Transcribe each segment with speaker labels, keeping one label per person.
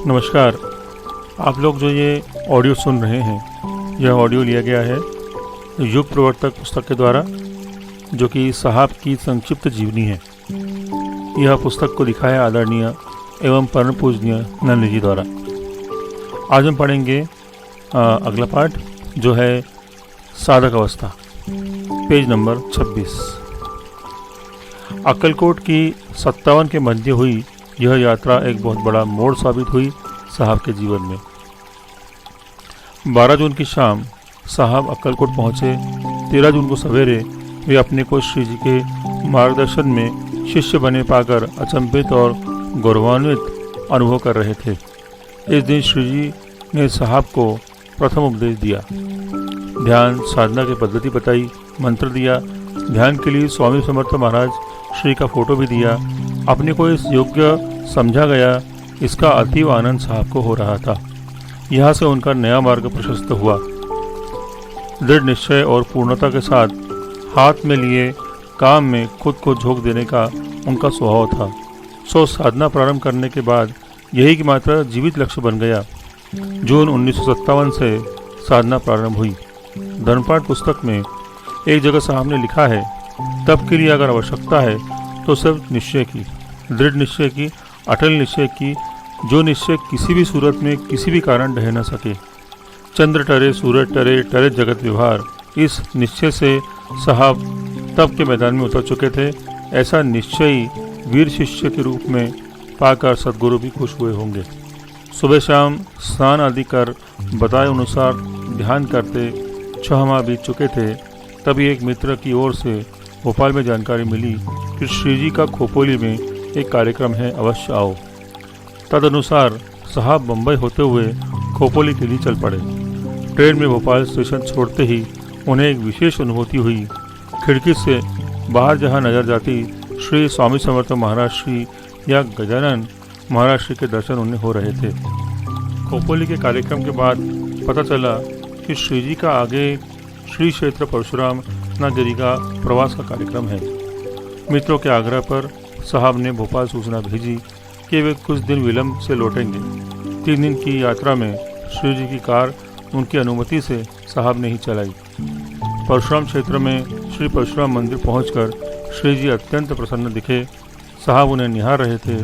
Speaker 1: नमस्कार। आप लोग जो ये ऑडियो सुन रहे हैं, यह ऑडियो लिया गया है युग प्रवर्तक पुस्तक के द्वारा, जो कि साहब की संक्षिप्त जीवनी है। यह पुस्तक को लिखा है आदरणीय एवं परम पूजनीय नंद जी द्वारा। आज हम पढ़ेंगे अगला पाठ, जो है साधक अवस्था, पेज नंबर 26। अक्कलकोट की 57 के मध्य हुई यह यात्रा एक बहुत बड़ा मोड़ साबित हुई साहब के जीवन में। 12 जून की शाम साहब अक्कलकोट पहुँचे। 13 जून को सवेरे वे अपने को श्री जी के मार्गदर्शन में शिष्य बने पाकर अचंभित और गौरवान्वित अनुभव कर रहे थे। इस दिन श्री जी ने साहब को प्रथम उपदेश दिया, ध्यान साधना की पद्धति बताई, मंत्र दिया। ध्यान के लिए स्वामी समर्थ महाराज श्री का फोटो भी दिया। अपने को इस योग्य समझा गया, इसका अतीव आनंद साहब को हो रहा था। यहाँ से उनका नया मार्ग प्रशस्त हुआ। दृढ़ निश्चय और पूर्णता के साथ हाथ में लिए काम में खुद को झोंक देने का उनका स्वभाव था। सो साधना प्रारंभ करने के बाद यही की मात्रा जीवित लक्ष्य बन गया। जून 1957 से साधना प्रारंभ हुई। धर्मपाठ पुस्तक में एक जगह साहब ने लिखा है, तब के लिए अगर आवश्यकता है तो सिर्फ निश्चय की, दृढ़ निश्चय की, अटल निश्चय की, जो निश्चय किसी भी सूरत में किसी भी कारण ढह न सके। चंद्र टरे, सूरज टरे, टरे जगत व्यवहार, इस निश्चय से साहब तब के मैदान में उतर चुके थे। ऐसा निश्चयी वीर शिष्य के रूप में पाकर सद्गुरु भी खुश हुए होंगे। सुबह शाम स्नान आदि कर बताए अनुसार ध्यान करते 6 माह बीत चुके थे। तभी एक मित्र की ओर से भोपाल में जानकारी मिली कि श्री जी का खोपोली में एक कार्यक्रम है, अवश्य आओ। तदनुसार साहब बम्बई होते हुए खोपोली के लिए चल पड़े। ट्रेन में भोपाल स्टेशन छोड़ते ही उन्हें एक विशेष अनुभूति हुई। खिड़की से बाहर जहां नजर जाती, श्री स्वामी समर्थ महाराज श्री या गजानन महाराज श्री के दर्शन उन्हें हो रहे थे। खोपोली के कार्यक्रम के बाद पता चला कि श्री जी का आगे श्री क्षेत्र परशुराम रत्नागिरी का प्रवास का कार्यक्रम है। मित्रों के आग्रह पर साहब ने भोपाल सूचना भेजी कि वे कुछ दिन विलंब से लौटेंगे। 3 दिन की यात्रा में श्री जी की कार उनकी अनुमति से साहब ने ही चलाई। परशुराम क्षेत्र में श्री परशुराम मंदिर पहुंचकर श्री जी अत्यंत प्रसन्न दिखे। साहब उन्हें निहार रहे थे।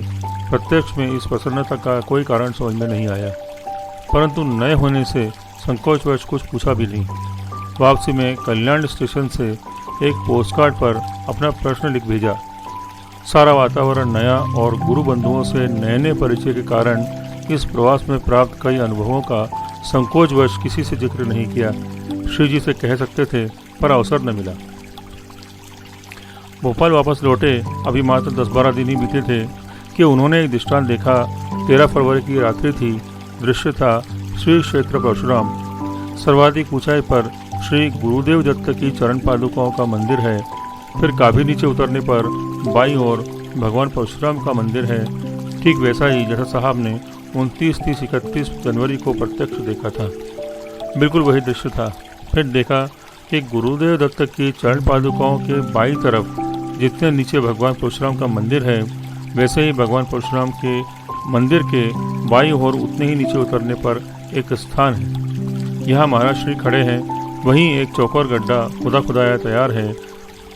Speaker 1: प्रत्यक्ष में इस प्रसन्नता का कोई कारण समझ में नहीं आया, परंतु नए होने से संकोचवश कुछ पूछा भी नहीं। वापसी में कल्याण स्टेशन से एक पोस्टकार्ड पर अपना प्रश्न लिख भेजा। सारा वातावरण नया और गुरु बंधुओं से नए नए परिचय के कारण इस प्रवास में प्राप्त कई अनुभवों का संकोचवश किसी से जिक्र नहीं किया। श्री जी से कह सकते थे, पर अवसर न मिला। भोपाल वापस लौटे अभी मात्र 10-12 दिन ही बीते थे कि उन्होंने एक दृष्टांत देखा। 13 फरवरी की रात्रि थी। दृश्य था श्री क्षेत्र परशुराम। सर्वाधिक ऊंचाई पर श्री गुरुदेव दत्त की चरण पादुकाओं का मंदिर है। फिर काफी नीचे उतरने पर बाईं ओर भगवान परशुराम का मंदिर है। ठीक वैसा ही जैसा साहब ने 29, 30, 31 जनवरी को प्रत्यक्ष देखा था, बिल्कुल वही दृश्य था। फिर देखा कि गुरुदेव दत्त की चरण पादुकाओं के बाईं तरफ जितने नीचे भगवान परशुराम का मंदिर है, वैसे ही भगवान परशुराम के मंदिर के बाईं ओर उतने ही नीचे उतरने पर एक स्थान है। यहाँ महाराज श्री खड़े हैं। वहीं एक चौकोर गड्ढा खुदाया तैयार है।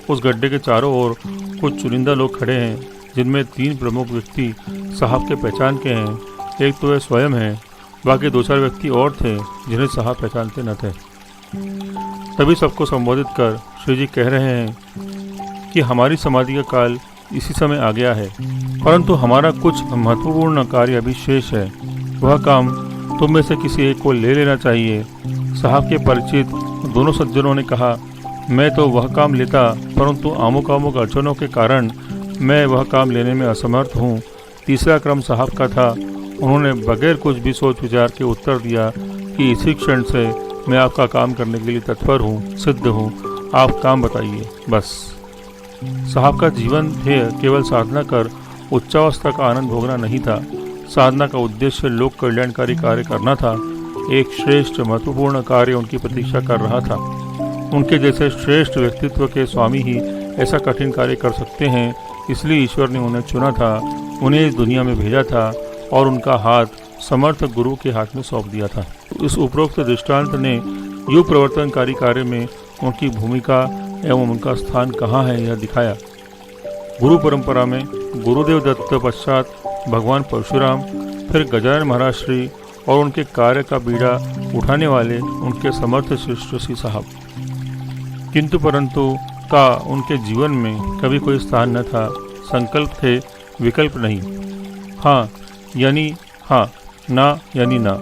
Speaker 1: उस गड्ढे के चारों ओर कुछ चुनिंदा लोग खड़े हैं, जिनमें 3 प्रमुख व्यक्ति साहब के पहचान के हैं। एक तो वे स्वयं हैं, बाकी 2-4 व्यक्ति और थे जिन्हें साहब पहचानते न थे। तभी सबको संबोधित कर श्री जी कह रहे हैं कि हमारी समाधि का काल इसी समय आ गया है, परंतु हमारा कुछ महत्वपूर्ण कार्य अभी शेष है। वह काम तुम में से किसी एक को ले लेना चाहिए। साहब के परिचित दोनों सज्जनों ने कहा, मैं तो वह काम लेता, परंतु आमुक अड़चनों के कारण मैं वह काम लेने में असमर्थ हूँ। तीसरा क्रम साहब का था। उन्होंने बगैर कुछ भी सोच विचार के उत्तर दिया कि इसी क्षण से मैं आपका काम करने के लिए तत्पर हूँ, सिद्ध हूँ। आप काम बताइए बस। साहब का जीवन ध्येय केवल साधना कर उच्चावस्था का आनंद भोगना नहीं था। साधना का उद्देश्य लोक कल्याणकारी कार्य करना था। एक श्रेष्ठ महत्वपूर्ण कार्य उनकी प्रतीक्षा कर रहा था। उनके जैसे श्रेष्ठ व्यक्तित्व के स्वामी ही ऐसा कठिन कार्य कर सकते हैं, इसलिए ईश्वर ने उन्हें चुना था, उन्हें इस दुनिया में भेजा था और उनका हाथ समर्थ गुरु के हाथ में सौंप दिया था। इस उपरोक्त दृष्टांत ने युग प्रवर्तनकारी कार्य में उनकी भूमिका एवं उनका स्थान कहाँ है यह दिखाया। गुरु परंपरा में गुरुदेव दत्त पश्चात भगवान परशुराम, फिर गजानन महाराज श्री और उनके कार्य का बीड़ा उठाने वाले उनके समर्थ शिष्ट श्री साहब। किंतु परंतु का उनके जीवन में कभी कोई स्थान न था। संकल्प थे, विकल्प नहीं। हाँ यानी हाँ, ना यानी ना।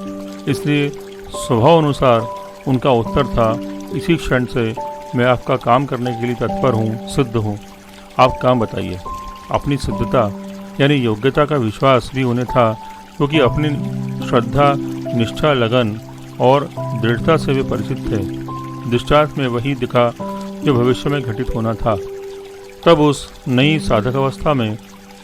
Speaker 1: इसलिए स्वभाव अनुसार उनका उत्तर था, इसी क्षण से मैं आपका काम करने के लिए तत्पर हूँ, सिद्ध हूँ। आप काम बताइए। अपनी सिद्धता यानी योग्यता का विश्वास भी उन्हें था, क्योंकि अपनी श्रद्धा, निष्ठा, लगन और दृढ़ता से वे परिचित थे। दृष्टांत में वही दिखा जो भविष्य में घटित होना था। तब उस नई साधक अवस्था में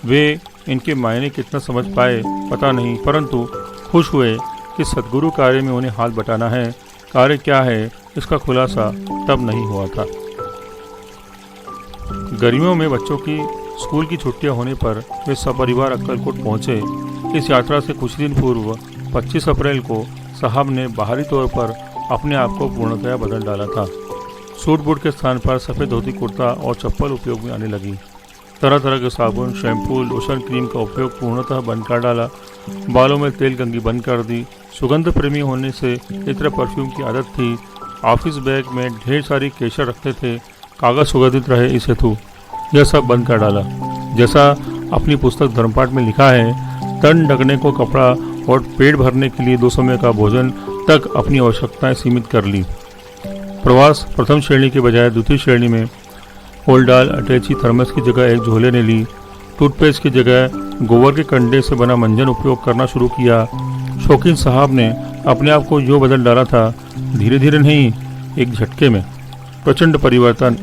Speaker 1: वे इनके मायने कितना समझ पाए पता नहीं, परंतु खुश हुए कि सद्गुरु कार्य में उन्हें हाथ बटाना है। कार्य क्या है इसका खुलासा तब नहीं हुआ था। गर्मियों में बच्चों की स्कूल की छुट्टियां होने पर वे सपरिवार अक्कलकोट पहुंचे। इस यात्रा से कुछ दिन पूर्व 25 अप्रैल को साहब ने बाहरी तौर पर अपने आप को पूर्णतया बदल डाला था। सूट बूट के स्थान पर सफ़ेद धोती कुर्ता और चप्पल उपयोग में आने लगी। तरह तरह के साबुन, शैम्पू, लोशन, क्रीम का उपयोग पूर्णतः बंद कर डाला। बालों में तेल कंघी बंद कर दी। सुगंध प्रेमी होने से इत्र परफ्यूम की आदत थी। ऑफिस बैग में ढेर सारी केशर रखते थे, कागज सुगंधित रहे इस हेतु। यह सब बंद कर डाला। जैसा अपनी पुस्तक धर्मपाठ में लिखा है, तन ढकने को कपड़ा और पेट भरने के लिए 2 समय का भोजन तक अपनी आवश्यकताएं सीमित कर ली। प्रवास प्रथम श्रेणी के बजाय द्वितीय श्रेणी में। होल्डाल, अटैची, थर्मस की जगह एक झोले ने ली। टूथपेस्ट की जगह गोबर के कंडे से बना मंजन उपयोग करना शुरू किया। शौकीन साहब ने अपने आप को जो बदल डाला था, धीरे धीरे नहीं, एक झटके में। प्रचंड परिवर्तन।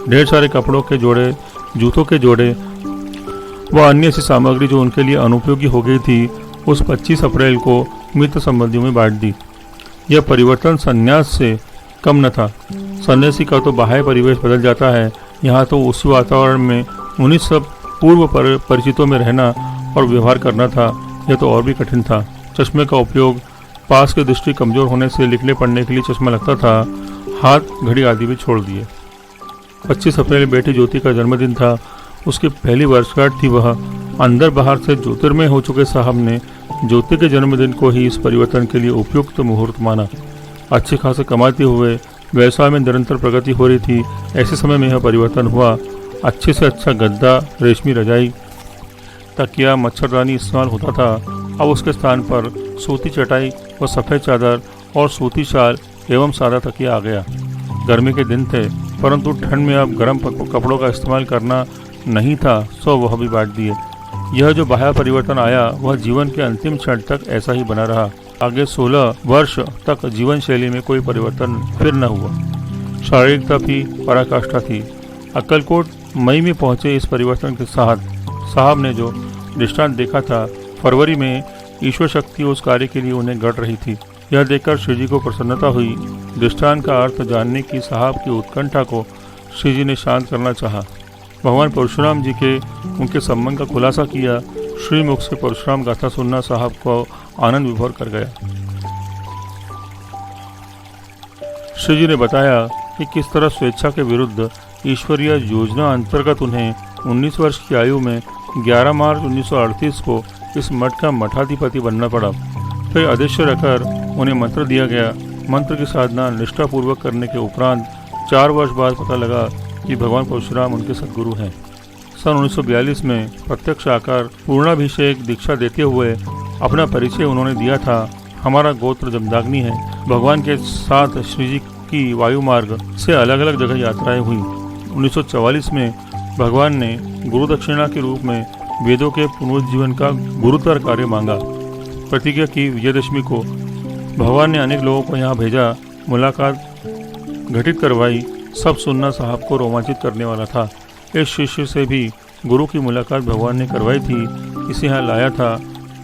Speaker 1: ढेर सारे कपड़ों के जोड़े, जूतों के जोड़े व अन्य सी सामग्री जो उनके लिए अनुपयोगी हो गई थी, उस 25 अप्रैल को मित्र संबंधियों में बांट दी। यह परिवर्तन संन्यास से कम न था। सन्यासी का तो बाह्य परिवेश बदल जाता है, यहाँ तो उसी वातावरण में उन्हीं सब पूर्व परिचितों में रहना और व्यवहार करना था। यह तो और भी कठिन था। चश्मे का उपयोग, पास की दृष्टि कमजोर होने से लिखने पढ़ने के लिए चश्मा लगता था। हाथ, घड़ी आदि भी छोड़ दिए। 25 अप्रैल बेटी ज्योति का जन्मदिन था। उसकी पहली वर्षगांठ थी। वह अंदर बाहर से ज्योतिर्मय हो चुके साहब ने ज्योति के जन्मदिन को ही इस परिवर्तन के लिए उपयुक्त मुहूर्त माना। अच्छे खासे कमाते हुए व्यवसाय में निरंतर प्रगति हो रही थी। ऐसे समय में यह परिवर्तन हुआ। अच्छे से अच्छा गद्दा, रेशमी रजाई, तकिया, मच्छरदानी इस्तेमाल होता था। अब उसके स्थान पर सूती चटाई व सफ़ेद चादर और सूती शाल एवं सादा तकिया आ गया। गर्मी के दिन थे, परंतु ठंड में अब गर्म कपड़ों का इस्तेमाल करना नहीं था, सो वह भी बांट दिए। यह जो बाह्य परिवर्तन आया वह जीवन के अंतिम क्षण तक ऐसा ही बना रहा। आगे 16 वर्ष तक जीवन शैली में कोई परिवर्तन फिर न हुआ। शारीरिकता भी पराकाष्ठा थी। अक्कलकोट मई में पहुंचे इस परिवर्तन के साथ साहब ने जो दृष्टांत देखा था, फरवरी में ईश्वर शक्ति उस कार्य के लिए उन्हें गढ़ रही थी। यह देखकर श्री जी को प्रसन्नता हुई। दृष्टांत का अर्थ जानने की साहब की उत्कंठा को श्री जी ने शांत करना चाहा। भगवान परशुराम जी के उनके संबंध का खुलासा किया। श्री मुख से परशुराम गाथा सुनना साहब को आनंद विभोर कर गया। श्री जी ने बताया कि किस तरह स्वेच्छा के विरुद्ध ईश्वरीय योजना अंतर्गत उन्हें 19 वर्ष की आयु में 11 मार्च 1938 को इस मठ का मठाधिपति बनना पड़ा। फिर अध्यक्ष रखकर उन्हें मंत्र दिया गया। मंत्र की साधना निष्ठापूर्वक करने के उपरांत 4 वर्ष बाद पता लगा कि भगवान परशुराम उनके सद्गुरु हैं। सन 1942 में प्रत्यक्ष आकर पूर्णाभिषेक दीक्षा देते हुए अपना परिचय उन्होंने दिया था। हमारा गोत्र जमदाग्नि है। भगवान के साथ श्री जी की वायु मार्ग से अलग अलग जगह यात्राएं हुई। 1944 में भगवान ने गुरु दक्षिणा के रूप में वेदों के पुनरुज्जीवन का गुरुतर कार्य मांगा। प्रतिज्ञा की विजयदशमी को भगवान ने अनेक लोगों को यहाँ भेजा, मुलाकात घटित करवाई सब सुनना साहब को रोमांचित करने वाला था। इस शिष्य से भी गुरु की मुलाकात भगवान ने करवाई थी, इसे यहाँ लाया था।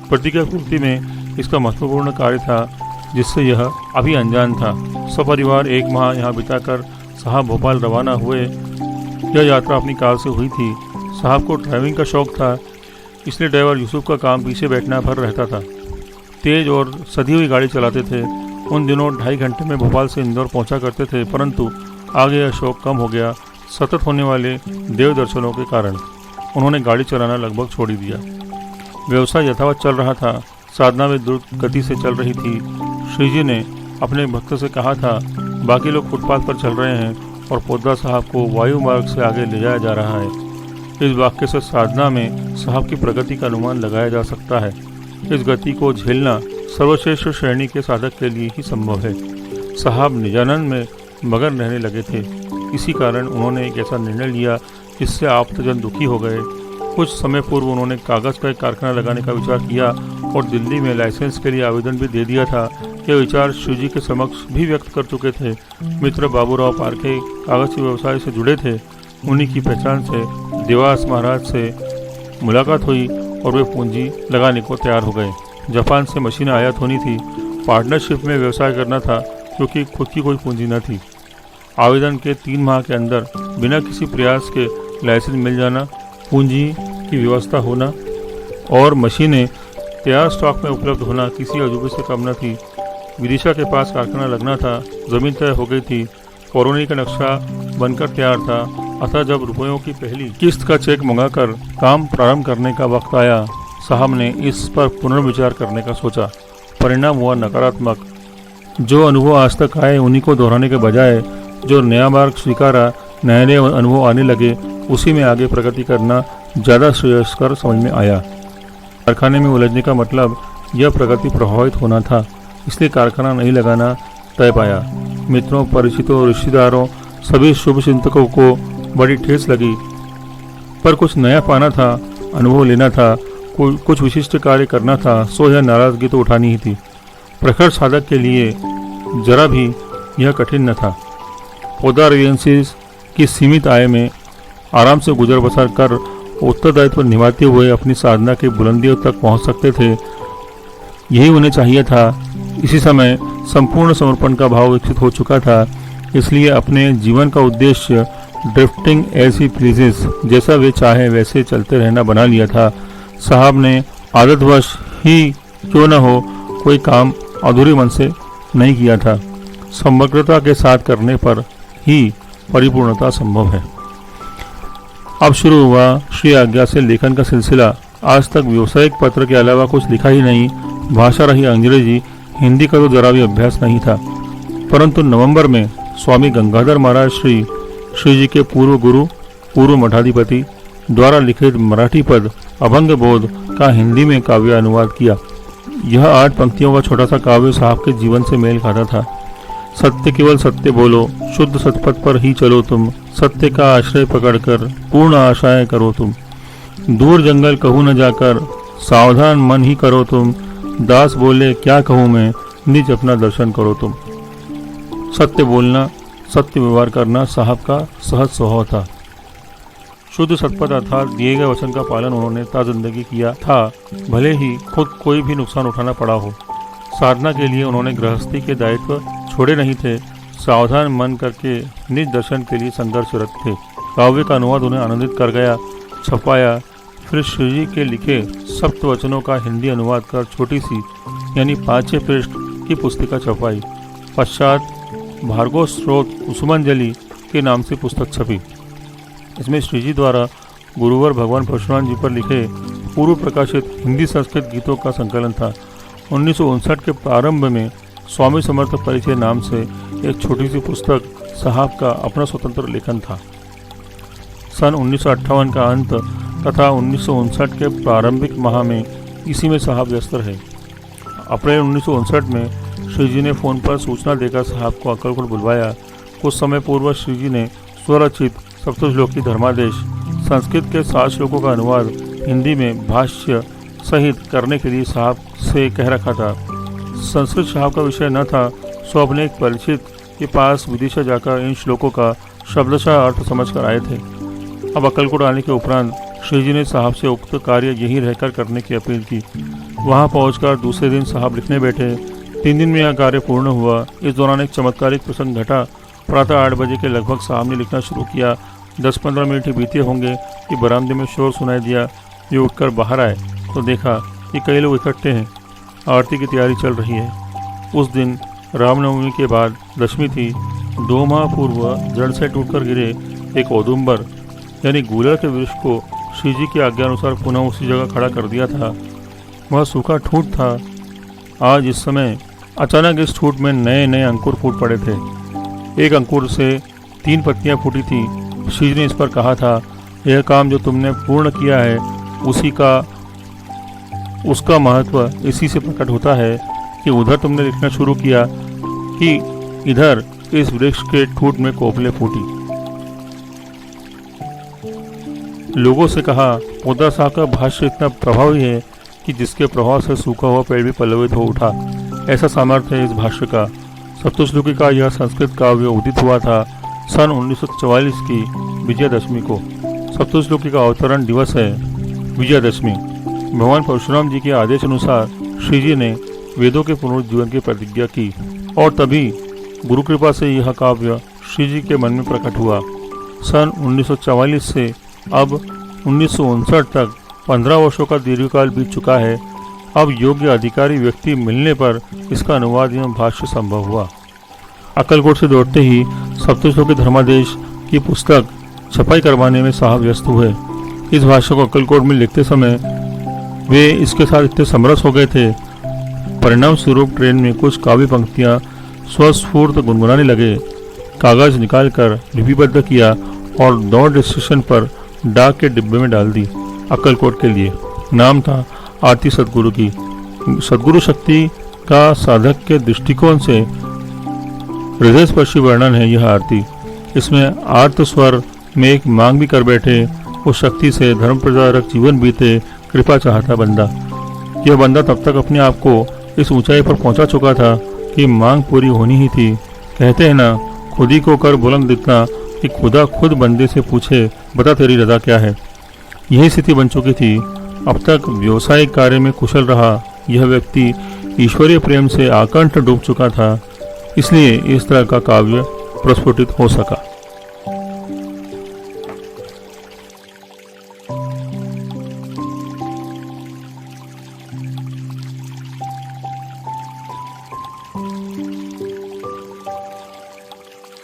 Speaker 1: प्रतिज्ञा पूर्ति में इसका महत्वपूर्ण कार्य था जिससे यह अभी अनजान था। सपरिवार 1 माह यहाँ बिताकर साहब भोपाल रवाना हुए। यह यात्रा अपनी कार से हुई थी। साहब को ड्राइविंग का शौक था, इसलिए ड्राइवर यूसुफ का काम पीछे बैठना भर रहता था। तेज और सधी हुई गाड़ी चलाते थे। उन दिनों 2.5 घंटे में भोपाल से इंदौर पहुंचा करते थे, परंतु आगे यह शौक कम हो गया। सतत होने वाले देव दर्शनों के कारण उन्होंने गाड़ी चलाना लगभग छोड़ ही दिया। व्यवसाय यथावत चल रहा था। साधना में द्रुत गति से चल रही थी। श्री जी ने अपने भक्त से कहा था, बाकी लोग फुटपाथ पर चल रहे हैं और पोद्दार साहब को वायु मार्ग से आगे ले जाया जा रहा है। इस वाक्य से साधना में साहब की प्रगति का अनुमान लगाया जा सकता है। इस गति को झेलना सर्वश्रेष्ठ श्रेणी के साधक के लिए ही संभव है। साहब निजानंद में मगन रहने लगे थे। इसी कारण उन्होंने एक ऐसा निर्णय लिया जिससे आप्तजन दुखी हो गए। कुछ समय पूर्व उन्होंने कागज़ का एक कारखाना लगाने का विचार किया और दिल्ली में लाइसेंस के लिए आवेदन भी दे दिया था। यह विचार शिव जी के समक्ष भी व्यक्त कर चुके थे। मित्र बाबूराव पारखे कागज़ के व्यवसाय से जुड़े थे। उन्हीं की पहचान से देवास महाराज से मुलाकात हुई और वे पूंजी लगाने को तैयार हो गए। जापान से मशीनें आयात होनी थी। पार्टनरशिप में व्यवसाय करना था क्योंकि खुद की कोई पूंजी न थी। आवेदन के 3 माह के अंदर बिना किसी प्रयास के लाइसेंस मिल जाना, पूंजी की व्यवस्था होना और मशीनें तैयार स्टॉक में उपलब्ध होना किसी अजूबे से कम न थी। विदिशा के पास कारखाना लगना था। ज़मीन तय हो गई थी। कॉलोनी का नक्शा बनकर तैयार था। अतः जब रुपयों की पहली किस्त का चेक मंगाकर काम प्रारंभ करने का वक्त आया, साहब ने इस पर पुनर्विचार करने का सोचा। परिणाम हुआ नकारात्मक। जो अनुभव आज तक आए उन्हीं को दोहराने के बजाय जो नया मार्ग स्वीकारा, नए नए अनुभव आने लगे, उसी में आगे प्रगति करना ज़्यादा श्रेयस्कर समझ में आया। कारखाने में उलझने का मतलब यह प्रगति प्रभावित होना था, इसलिए कारखाना नहीं लगाना तय पाया। मित्रों, परिचितों, रिश्तेदारों, सभी शुभ चिंतकों को बड़ी ठेस लगी, पर कुछ नया पाना था, अनुभव लेना था, कुछ विशिष्ट कार्य करना था, सो यह नाराजगी तो उठानी ही थी। प्रखर साधक के लिए जरा भी यह कठिन न था। पोद्दार एजेंसीज की सीमित आय में आराम से गुजर बसर कर उत्तरदायित्व निभाते हुए अपनी साधना की बुलंदियों तक पहुंच सकते थे। यही उन्हें चाहिए था। इसी समय संपूर्ण समर्पण का भाव विकसित हो चुका था, इसलिए अपने जीवन का उद्देश्य ड्रिफ्टिंग एज ही प्लीजेस, जैसा वे चाहे वैसे चलते रहना बना लिया था। साहब ने आदतवश ही क्यों न हो कोई काम अधूरे मन से नहीं किया था। समग्रता के साथ करने पर ही परिपूर्णता संभव है। अब शुरू हुआ श्री आज्ञा से लेखन का सिलसिला। आज तक व्यावसायिक पत्र के अलावा कुछ लिखा ही नहीं। भाषा रही अंग्रेजी, हिंदी का तो जरा भी अभ्यास नहीं था। परंतु नवंबर में स्वामी गंगाधर महाराज श्री जी के पूर्व गुरु, पूर्व मठाधिपति द्वारा लिखित मराठी पद अभंग बोध का हिंदी में काव्य अनुवाद किया। यह 8 पंक्तियों का छोटा सा काव्य साहब के जीवन से मेल खाता था। सत्य केवल सत्य बोलो, शुद्ध सतपथ पर ही चलो तुम, सत्य का आश्रय पकड़कर पूर्ण आशाएं करो तुम, दूर जंगल कहूँ न जाकर सावधान मन ही करो तुम, दास बोले क्या कहूँ मैं, निज अपना दर्शन करो तुम। सत्य बोलना, सत्य व्यवहार करना साहब का सहज स्वभाव था। शुद्ध सतपथ अर्थात दिए गए वचन का पालन उन्होंने ता जिंदगी किया था, भले ही खुद कोई भी नुकसान उठाना पड़ा हो। साधना के लिए उन्होंने गृहस्थी के दायित्व छोड़े नहीं थे। सावधान मन करके निज दर्शन के लिए संघर्षरत थे। काव्य का अनुवाद उन्हें आनंदित कर गया, छपाया। फिर श्री जी के लिखे सप्त वचनों का हिंदी अनुवाद कर छोटी सी यानी 5 पृष्ठ की पुस्तिका छपाई। पश्चात भार्गव स्रोत कुसुमांजलि के नाम से पुस्तक छपी। इसमें श्री जी द्वारा गुरुवर भगवान परशुराम जी पर लिखे पूर्व प्रकाशित हिंदी संस्कृत गीतों का संकलन था। 1959 के प्रारंभ में स्वामी समर्थ परिचय नाम से एक छोटी सी पुस्तक साहब का अपना स्वतंत्र लेखन था। सन 1958 का अंत तथा 1959 के प्रारंभिक माह में इसी में साहब व्यस्त रहे। अप्रैल 1959 में श्री जी ने फ़ोन पर सूचना देकर साहब को अक्कलकोट बुलवाया। कुछ समय पूर्व श्री जी ने स्वरचित सप्तश्लोकी धर्मादेश संस्कृत के 7 श्लोकों का अनुवाद हिंदी में भाष्य सहित करने के लिए साहब से कह रखा था। संस्कृत साहब का विषय न था, सो अपने एक परिचित के पास विदिशा जाकर इन श्लोकों का शब्दशः अर्थ समझ कर आए थे। अब अक्कलकोट आने के उपरांत श्री जी ने साहब से उक्त कार्य यहीं रहकर करने की अपील की। वहां पहुंचकर दूसरे दिन साहब लिखने बैठे। 3 दिन में यह कार्य पूर्ण हुआ। इस दौरान एक चमत्कारिक प्रसंग घटा। प्रातः 8 बजे के लगभग साहब ने लिखना शुरू किया। 10-15 मिनट ही बीते होंगे कि बरामदे में शोर सुनाई दिया। ये उठकर बाहर आए तो देखा कि कई लोग इकट्ठे हैं। आरती की तैयारी चल रही है। उस दिन रामनवमी के बाद दशमी थी। 2 माह पूर्व जड़ से टूटकर गिरे एक औदुंबर यानी गूलर के वृक्ष को श्री जी की आज्ञा अनुसार पुनः उसी जगह खड़ा कर दिया था। वह सूखा ठूंठ था। आज इस समय अचानक इस ठूंठ में नए नए अंकुर फूट पड़े थे। एक अंकुर से 3 पत्तियां फूटी थी। श्री जी ने इस पर कहा था, यह काम जो तुमने पूर्ण किया है उसका महत्व इसी से प्रकट होता है कि उधर तुमने लिखना शुरू किया कि इधर इस वृक्ष के ठूंठ में कोपले फूटी। लोगों से कहा, पोद्दार साहब का भाष्य इतना प्रभावी है कि जिसके प्रभाव से सूखा हुआ पेड़ भी पल्लवित हो उठा। ऐसा सामर्थ्य है इस भाष्य का। सप्तश्लोकी का यह संस्कृत काव्य उदित हुआ था सन 1944 की विजयादशमी को। सप्तश्लोकी का अवतरण दिवस है विजयादशमी। भगवान परशुराम जी के आदेश अनुसार श्री जी ने वेदों के पुनरुज्जीवन की प्रतिज्ञा की और तभी गुरु कृपा से यह काव्य श्री जी के मन में प्रकट हुआ। सन 1944 से अब 1959 तक 15 वर्षों का दीर्घकाल बीत चुका है। अब योग्य अधिकारी व्यक्ति मिलने पर इसका अनुवाद एवं भाष्य संभव हुआ। अक्कलकोट से दौड़ते ही सप्तश्लोकी धर्मादेश की पुस्तक छपाई करवाने में साहब व्यस्त हुए। इस भाष्य को अक्कलकोट में लिखते समय वे इसके साथ इतने समरस हो गए थे। परिणाम स्वरूप ट्रेन में कुछ काव्य पंक्तियां स्वस्फूर्त गुनगुनाने लगे। कागज निकालकर लिपिबद्ध किया और दौड़ स्टेशन पर डाक के डिब्बे में डाल दी। अक्कलकोट के लिए नाम था आरती सदगुरु की। सदगुरु शक्ति का साधक के दृष्टिकोण से हृदयस्पर्शी वर्णन है यह आरती। इसमें आर्त स्वर में एक मांग भी कर बैठे, उस शक्ति से धर्म प्रचारक जीवन बीते, कृपा चाहता बंदा। यह बंदा तब तक अपने आप को इस ऊंचाई पर पहुंचा चुका था कि मांग पूरी होनी ही थी। कहते हैं ना, खुद ही को कर बुलंद इतना कि खुदा खुद बंदे से पूछे, बता तेरी रजा क्या है। यही स्थिति बन चुकी थी। अब तक व्यवसायिक कार्य में कुशल रहा यह व्यक्ति ईश्वरीय प्रेम से आकंठ डूब चुका था। इसलिए इस तरह का काव्य प्रस्फुटित हो सका।